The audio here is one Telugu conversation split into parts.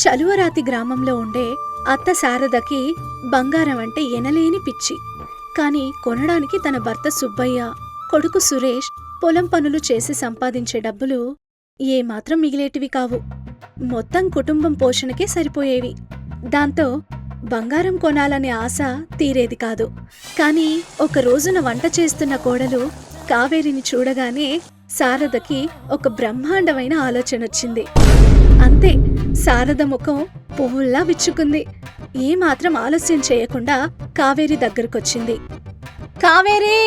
చలువరాతి గ్రామంలో ఉండే అత్త శారదకి బంగారం అంటే ఎనలేని పిచ్చి. కాని కొనడానికి తన భర్త సుబ్బయ్య, కొడుకు సురేష్ పొలం పనులు చేసి సంపాదించే డబ్బులు ఏమాత్రం మిగిలేటివి కావు. మొత్తం కుటుంబం పోషణకే సరిపోయేవి. దాంతో బంగారం కొనాలనే ఆశ తీరేది కాదు. కాని ఒక రోజున వంట చేస్తున్న కోడలు కావేరిని చూడగానే శారదకి ఒక బ్రహ్మాండమైన ఆలోచనొచ్చింది. అంతే, శారద ముఖం పువ్వుల్లా విచ్చుకుంది. ఏమాత్రం ఆలస్యం చేయకుండా కావేరి దగ్గరకొచ్చింది. కావేరి!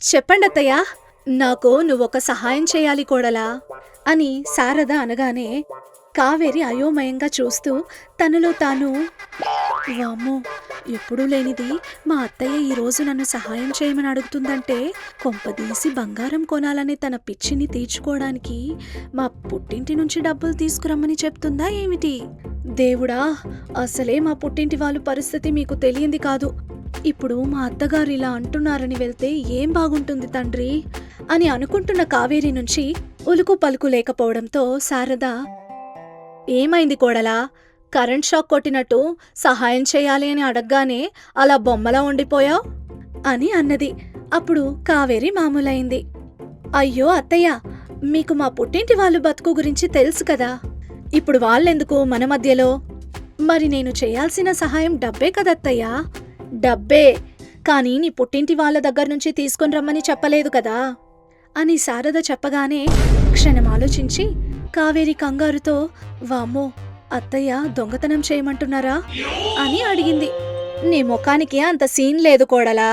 చెప్పండత్తయ్యా, నాకు నువ్వొక సహాయం చేయాలి కోడలా అని శారద అనగానే కావేరి అయోమయంగా చూస్తూ తనలో తాను, వామ్మో, ఎప్పుడూ లేనిది మా అత్తయ్య ఈరోజు నన్ను సహాయం చేయమని అడుగుతుందంటే కొంపదీసి బంగారం కొనాలనే తన పిచ్చిని తీర్చుకోవడానికి మా పుట్టింటి నుంచి డబ్బులు తీసుకురమ్మని చెప్తుందా ఏమిటి? దేవుడా, అసలే మా పుట్టింటి వాళ్ళ పరిస్థితి మీకు తెలియంది కాదు. ఇప్పుడు మా అత్తగారు ఇలా అంటున్నారని వెళ్తే ఏం బాగుంటుంది తండ్రి అని అనుకుంటున్న కావేరి నుంచి ఉలుకు పలుకు లేకపోవడంతో శారద, ఏమైంది కోడలా? కరెంట్ షాక్ కొట్టినట్టు సహాయం చేయాలి అని అడగగానే అలా బొమ్మలా ఉండిపోయావు అని అన్నది. అప్పుడు కావేరి మామూలైంది. అయ్యో అత్తయ్య, మీకు మా పుట్టింటి వాళ్ళు బతుకు గురించి తెలుసు కదా. ఇప్పుడు వాళ్ళెందుకు మన మధ్యలో? మరి నేను చేయాల్సిన సహాయం డబ్బే కదత్తయ్యా. డబ్బే, కానీ నీ పుట్టింటి వాళ్ళ దగ్గర నుంచి తీసుకొని రమ్మని చెప్పలేదు కదా అని శారద చెప్పగానే క్షణం ఆలోచించి కావేరి కంగారుతో, వామ్మో, అత్తయ్య దొంగతనం చేయమంటున్నారా అని అడిగింది. నీ ముఖానికి అంత సీన్ లేదు కోడలా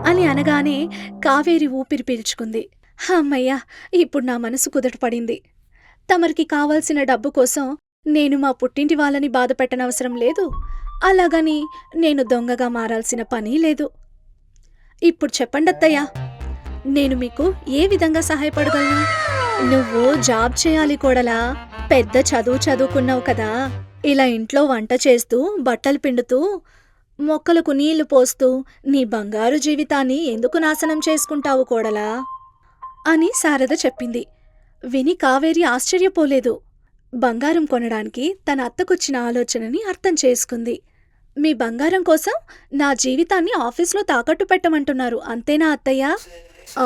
అని అనగానే కావేరి ఊపిరి పీల్చుకుంది. అమ్మయ్యా, ఇప్పుడు నా మనసు కుదుటపడింది. తమరికి కావాల్సిన డబ్బు కోసం నేను మా పుట్టింటి వాళ్ళని బాధ పెట్టనవసరం లేదు. అలాగని నేను దొంగగా మారాల్సిన పని లేదు. ఇప్పుడు చెప్పండత్తయ్యా, నేను మీకు ఏ విధంగా సహాయపడగలను? నువ్వు జాబ్ చేయాలి కోడలా. పెద్ద చదువుకున్నావు కదా. ఇలా ఇంట్లో వంట చేస్తూ, బట్టలు పిండుతూ, మొక్కలకు నీళ్లు పోస్తూ నీ బంగారు జీవితాన్ని ఎందుకు నాశనం చేసుకుంటావు కోడలా అని శారద చెప్పింది. విని కావేరి ఆశ్చర్యపోలేదు. బంగారం కొనడానికి తన అత్తకొచ్చిన ఆలోచనని అర్థం చేసుకుంది. మీ బంగారం కోసం నా జీవితాన్ని ఆఫీస్లో తాకట్టు పెట్టమంటున్నారు, అంతేనా అత్తయ్యా?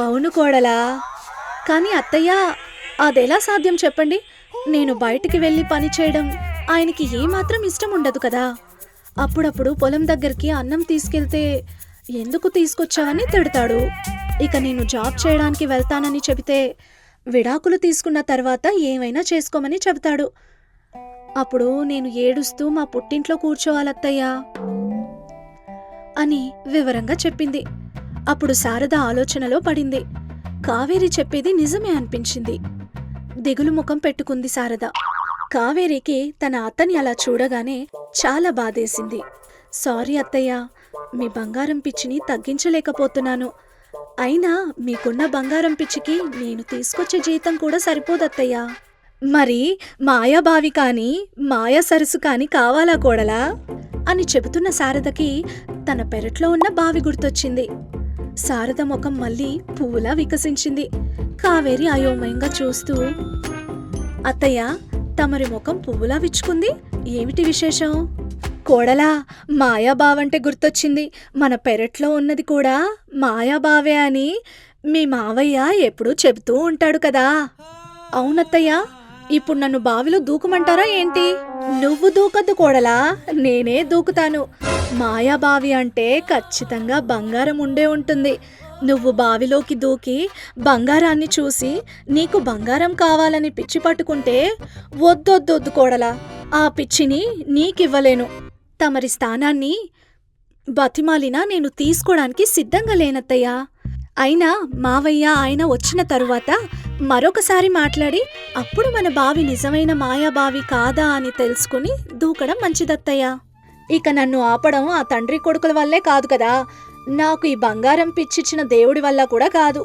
అవును కోడలా. కానీ అత్తయ్య, అదెలా సాధ్యం చెప్పండి? నేను బయటికి వెళ్ళి పని చేయడం ఆయనకి ఏమాత్రం ఇష్టం ఉండదు కదా. అప్పుడప్పుడు పొలం దగ్గరికి అన్నం తీసుకెళ్తే ఎందుకు తీసుకొచ్చావని తిడతాడు. ఇక నేను జాబ్ చేయడానికి వెళ్తానని చెబితే విడాకులు తీసుకున్న తర్వాత ఏమైనా చేసుకోమని చెబుతాడు. అప్పుడు నేను ఏడుస్తూ మా పుట్టింట్లో కూర్చోవాలత్తయ్యా అని వివరంగా చెప్పింది. అప్పుడు శారద ఆలోచనలో పడింది. కావేరి చెప్పేది నిజమే అనిపించింది. దిగులు ముఖం పెట్టుకుంది శారద. కావేరికి తన అత్తని అలా చూడగానే చాలా బాధేసింది. సారీ అత్తయ్య, మీ బంగారం పిచ్చిని తగ్గించలేకపోతున్నాను. అయినా మీకున్న బంగారం పిచ్చికి నేను తీసుకొచ్చే జీతం కూడా సరిపోదత్తయ్యా. మరి మాయాబావి కాని మాయా సరస్సు కాని కావాలా కోడలా అని చెబుతున్న శారదకి తన పెరట్లో ఉన్న బావి గుర్తొచ్చింది. శారద ముఖం మళ్ళీ పువ్వులా వికసించింది. కావేరి అయోమయంగా చూస్తూ, అత్తయ్య, తమరి ముఖం పువ్వులా విచ్చుకుంది, ఏమిటి విశేషం? కోడలా, మాయాబావంటే గుర్తొచ్చింది. మన పెరట్లో ఉన్నది కూడా మాయాబావే అని మీ మావయ్య ఎప్పుడూ చెబుతూ ఉంటాడు కదా. అవునత్తయ్య, ఇప్పుడు నన్ను బావిలో దూకమంటారా ఏంటి? నువ్వు దూకద్దు కోడలా, నేనే దూకుతాను. మాయాబావి అంటే ఖచ్చితంగా బంగారం ఉండే ఉంటుంది. నువ్వు బావిలోకి దూకి బంగారాన్ని చూసి నీకు బంగారం కావాలని పిచ్చి పట్టుకుంటే వద్దొద్దొద్దు కోడలా, ఆ పిచ్చిని నీకివ్వలేను. తమరి స్థానాన్ని బతిమాలినా నేను తీసుకోవడానికి సిద్ధంగా లేనత్తయ్యా. అయినా మావయ్య ఆయన వచ్చిన తరువాత మరొకసారి మాట్లాడి అప్పుడు మన బావి నిజమైన మాయాబావి కాదా అని తెలుసుకుని దూకడం మంచిదత్తయ్యా. ఇక నన్ను ఆపడం ఆ తండ్రి కొడుకుల వల్లే కాదు కదా, నాకు ఈ బంగారం పిచ్చిచ్చిన దేవుడి వల్ల కూడా కాదు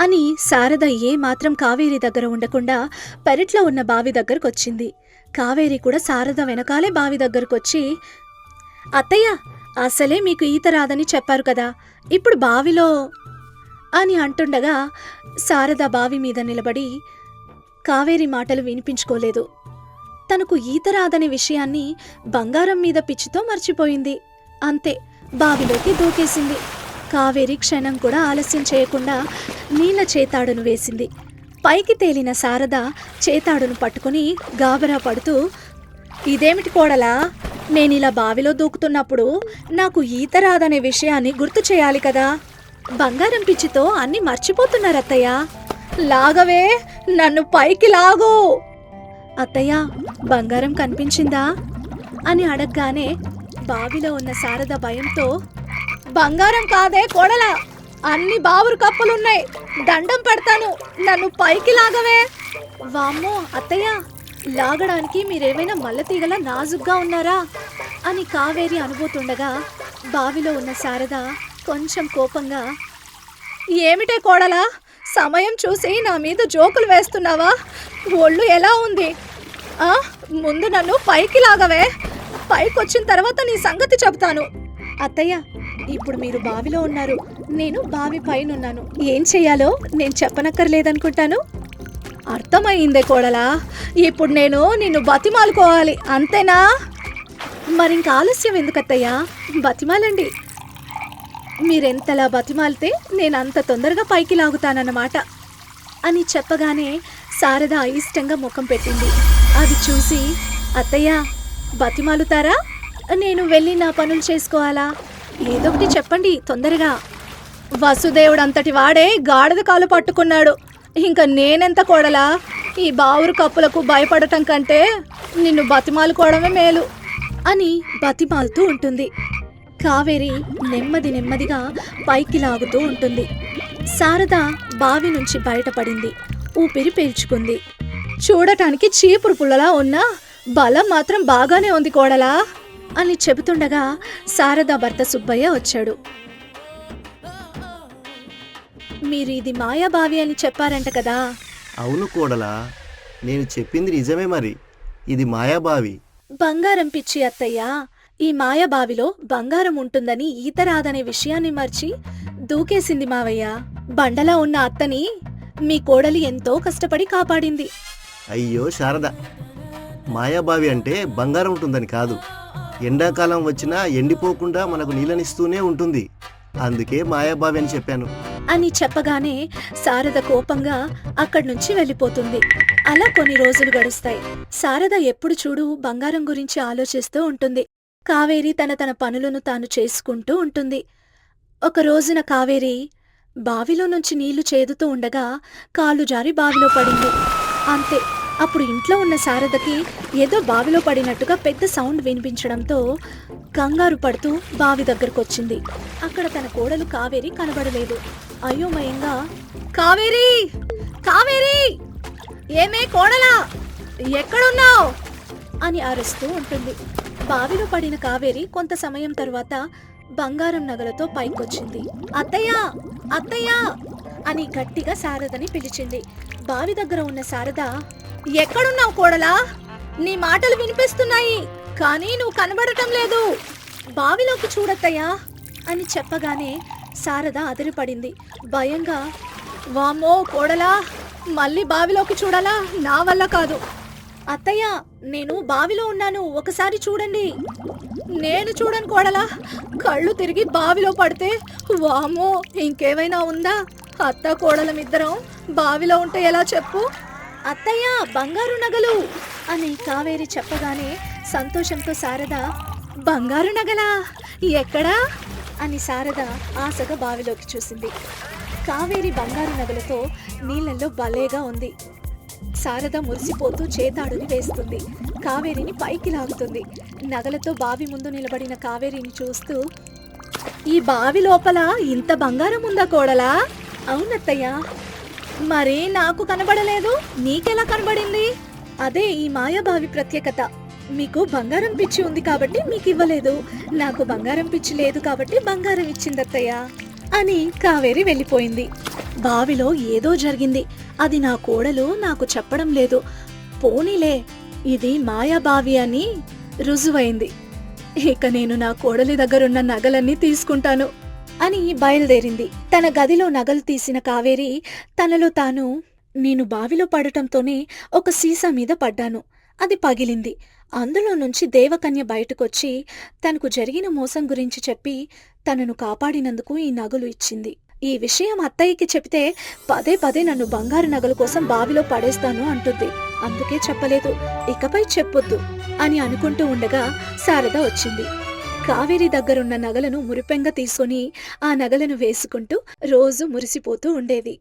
అని శారద ఏమాత్రం కావేరి దగ్గర ఉండకుండా పెరట్లో ఉన్న బావి దగ్గరకొచ్చింది. కావేరి కూడా శారద వెనకాలే బావి దగ్గరకొచ్చి, అత్తయ్య, అసలే మీకు ఈత రాదని చెప్పారు కదా, ఇప్పుడు బావిలో అని అంటుండగా శారద బావి మీద నిలబడి కావేరి మాటలు వినిపించుకోలేదు. తనకు ఈత రాదనే విషయాన్ని బంగారం మీద పిచ్చితో మర్చిపోయింది. అంతే, బావిలోకి దూకేసింది. కావేరి క్షణం కూడా ఆలస్యం చేయకుండా నీళ్ల చేతాడును వేసింది. పైకి తేలిన శారద చేతాడును పట్టుకుని గాబరా పడుతూ, ఇదేమిటి కోడలా, నేనిలా బావిలో దూకుతున్నప్పుడు నాకు ఈత రాదనే విషయాన్ని గుర్తు చేయాలి కదా. బంగారం పిచ్చితో అన్నీ మర్చిపోతున్నారత్తయ్య. లాగవే, నన్ను పైకి లాగు. అత్తయ్య, బంగారం కనిపించిందా అని అడగగానే బావిలో ఉన్న శారద భయంతో, బంగారం కాదే కోడలా, అన్ని బావురు కప్పులున్నాయి, దండం పెడతాను, నన్ను పైకి లాగవే. వామ్మో అత్తయ్య, లాగడానికి మీరేమైనా మల్లతీగల నాజుగ్గా ఉన్నారా అని కావేరి అనుబోతుండగా బావిలో ఉన్న శారద కొంచెం కోపంగా, ఏమిటే కోడలా, సమయం చూసి నా మీద జోకులు వేస్తున్నావా? ఒళ్ళు ఎలా ఉంది? ముందు నన్ను పైకి లాగవే, పైకొచ్చిన తర్వాత నీ సంగతి చెప్తాను. అత్తయ్య, ఇప్పుడు మీరు బావిలో ఉన్నారు, నేను బావి పైనున్నాను. ఏం చెయ్యాలో నేను చెప్పనక్కర్లేదనుకుంటాను. అర్థమయ్యిందే కోడలా, ఇప్పుడు నేను నిన్ను బతిమాలుకోవాలి, అంతేనా? మరింక ఆలస్యం ఎందుకత్తయ్యా, బతిమాలండి. మీరెంతలా బతిమాలితే నేనంత తొందరగా పైకి లాగుతానన్నమాట అని చెప్పగానే శారద అయిష్టంగా ముఖం పెట్టింది. అది చూసి, అత్తయ్య బతిమాలుతారా, నేను వెళ్ళి నా పనులు చేసుకోవాలా? ఏదొకటి చెప్పండి తొందరగా. వసుదేవుడంతటి వాడే గాడిద కాలు పట్టుకున్నాడు, ఇంకా నేనెంత కోడలా? ఈ బావురు కప్పులకు భయపడటం కంటే నిన్ను బతిమాలుకోవడమే మేలు అని బతిమాలుతూ ఉంటుంది. కావేరి నెమ్మది నెమ్మదిగా పైకి లాగుతూ ఉంటుంది. శారద బావి నుంచి బయటపడింది. ఊపిరి పీల్చుకుంది. చూడటానికి చీపురు పుల్లలా ఉన్నా బలం మాత్రం బాగానే ఉంది కోడలా అని చెబుతుండగా శారద భర్త సుబ్బయ్య వచ్చాడు. మీరు ఇది మాయాబావి అని చెప్పారంట కదా? అవును కోడలా, నేను చెప్పింది నిజమే. మరి ఇది మాయాబావి. బంగారం పిచ్చి అత్తయ్య, ఈ మాయాబావిలో బంగారం ఉంటుందని ఈత రాదనే విషయాన్ని మర్చి దూకేసింది మావయ్య. బండలా ఉన్న అత్తని మీ కోడలి ఎంతో కష్టపడి కాపాడింది. అయ్యో శారద, మాయాబావి అంటే బంగారం ఉంటుందని కాదు, ఎండాకాలం వచ్చినా ఎండిపోకుండా మనకు నీళ్ళనిస్తూనే ఉంటుంది, అందుకే మాయాబావి అని చెప్పాను అని చెప్పగానే శారద కోపంగా అక్కడి నుంచి వెళ్ళిపోతుంది. అలా కొన్ని రోజులు గడుస్తాయి. శారద ఎప్పుడు చూడు బంగారం గురించి ఆలోచిస్తూ ఉంటుంది. కావేరి తన పనులను తాను చేసుకుంటూ ఉంటుంది. ఒక రోజున కావేరి బావిలో నుంచి నీళ్లు చేదుతూ ఉండగా కాలు జారి బావిలో పడింది. అంతే, అప్పుడు ఇంట్లో ఉన్న శారదకి ఏదో బావిలో పడినట్టుగా పెద్ద సౌండ్ వినిపించడంతో కంగారు పడుతూ బావి దగ్గరకొచ్చింది. అక్కడ తన కోడలు కావేరి కనబడలేదు. అయోమయంగా, కావేరి, కావేరి, ఏమే కోడలా, ఎక్కడున్నావు అని అరుస్తూ ఉంటుంది. బావిలో పడిన కావేరి కొంత సమయం తరువాత బంగారం నగలతో పైకొచ్చింది. అత్తయ్య, అత్తయ్య అని గట్టిగా శారదని పిలిచింది. బావి దగ్గర ఉన్న శారద, ఎక్కడున్నావు కోడలా, నీ మాటలు వినిపిస్తున్నాయి కానీ నువ్వు కనబడటం లేదు, బావిలోకి చూడత్తయ్యా అని చెప్పగానే శారద అదిరిపడింది. భయంగా, వామ్మో కోడలా, మళ్ళీ బావిలోకి చూడాలా? నా వల్ల కాదు అత్తయ్య, నేను బావిలో ఉన్నాను, ఒకసారి చూడండి. నేను చూడను కోడలా, కళ్ళు తిరిగి బావిలో పడితే వామ్మో ఇంకేమైనా ఉందా? అత్త కోడలమిద్దరం బావిలో ఉంటే ఎలా చెప్పు? అత్తయ్య, బంగారు నగలు అని కావేరి చెప్పగానే సంతోషంతో శారద, బంగారు నగలా, ఎక్కడా అని శారద ఆశగా బావిలోకి చూసింది. కావేరి బంగారు నగలతో నీళ్లలో భలేగా ఉంది. శారద మురిసిపోతూ చేతాడుని వేస్తుంది. కావేరిని పైకి లాగుతుంది. నగలతో బావి ముందు నిలబడిన కావేరిని చూస్తూ, ఈ బావి లోపల ఇంత బంగారం ఉందా కోడలా? అవునత్తయ్య. మరి నాకు కనబడలేదు, నీకెలా కనబడింది? అదే ఈ మాయాబావి ప్రత్యేకత. మీకు బంగారం పిచ్చి ఉంది కాబట్టి మీకు ఇవ్వలేదు, నాకు బంగారం పిచ్చి లేదు కాబట్టి బంగారం ఇచ్చిందత్తయ్య అని కావేరి వెళ్ళిపోయింది. బావిలో ఏదో జరిగింది, అది నా కోడలు నాకు చెప్పడం లేదు. పోనీలే, ఇది మాయాబావి అని రుజువైంది. ఇక నేను నా కోడలి దగ్గరున్న నగలన్నీ తీసుకుంటాను అని బయలుదేరింది. తన గదిలో నగలు తీసిన కావేరి తనలో తాను, నేను బావిలో పడటంతోనే ఒక సీసా మీద పడ్డాను, అది పగిలింది. అందులో నుంచి దేవకన్య బయటకొచ్చి తనకు జరిగిన మోసం గురించి చెప్పి తనను కాపాడినందుకు ఈ నగలు ఇచ్చింది. ఈ విషయం అత్తయ్యకి చెబితే పదే పదే నన్ను బంగారు నగల కోసం బావిలో పడేస్తాను అంటుంది. అందుకే చెప్పలేదు. ఇకపై చెప్పొద్దు అని అనుకుంటూ ఉండగా శారద వచ్చింది. కావేరి దగ్గరున్న నగలను మురిపెంగా తీసుకొని ఆ నగలను వేసుకుంటూ రోజు మురిసిపోతూ ఉండేది.